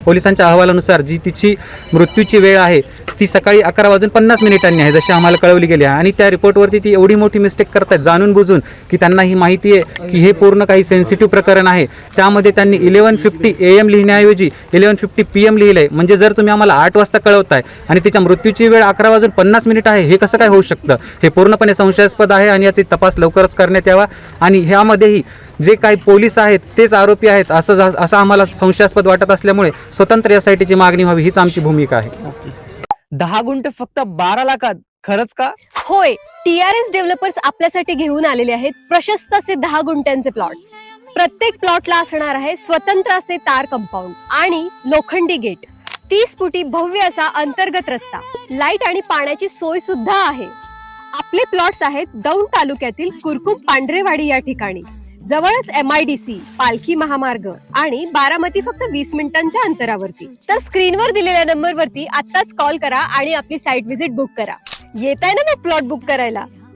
पोलिसांच्या अहवालानुसार जी तिची मृत्यूची वेळ आहे ती सकाळी 11:50 आहे, जशी आम्हाला कळवली गेली आहे. आणि त्या रिपोर्टवरती ती एवढी मोठी मिस्टेक करतात जाणून बुजून, की त्यांना ही माहिती आहे की हे पूर्ण काही सेन्सिटिव्ह प्रकरण आहे. त्यामध्ये त्यांनी 11:50 AM लिहिण्याऐवजी 11:50 PM लिहिलं आहे. म्हणजे जर तुम्ही आम्हाला 8 वाजता कळवताय आणि तिच्या मृत्यूची वेळ 11:50 आहे, हे कसं काय होऊ शकतं? हे पूर्णपणे संशयास्पद आहे आणि याचा तपास लवकरच करण्यात यावा. आणि ह्यामध्येही जे काही पोलीस आहेत तेच आरोपी आहेत असं आम्हाला संशयास्पद वाटत असल्यामुळे स्वतंत्र SITची मागणी व्हावी हीच आमची भूमिका आहे. 10 गुंठे फक्त 12 लाखात, खरंच का? होय, TRS डेव्हलपर्स आपल्यासाठी घेऊन आलेले आहेत प्रशस्त असे 10 गुंठ्यांचे प्लॉट्स. प्रत्येक प्लॉटला असणार आहे स्वतंत्र असे तार कंपाऊंड आणि लोखंडी गेट, 30 फुटी भव्य असा अंतर्गत रस्ता, लाईट आणि पाण्याची सोय सुद्धा आहे. आपले प्लॉट्स आहेत दौंड तालुक्यातील कुरकुम पांढरेवाडी या ठिकाणी. जवळच MIDC, पालखी महामार्ग आणि बारामती फक्त 20 मिनिटांच्या अंतरावरती. तर स्क्रीनवर दिलेल्या नंबरवरती आत्ताच कॉल करा आणि आपली साईट व्हिजिट बुक करा. येताय ना मग प्लॉट बुक करायला?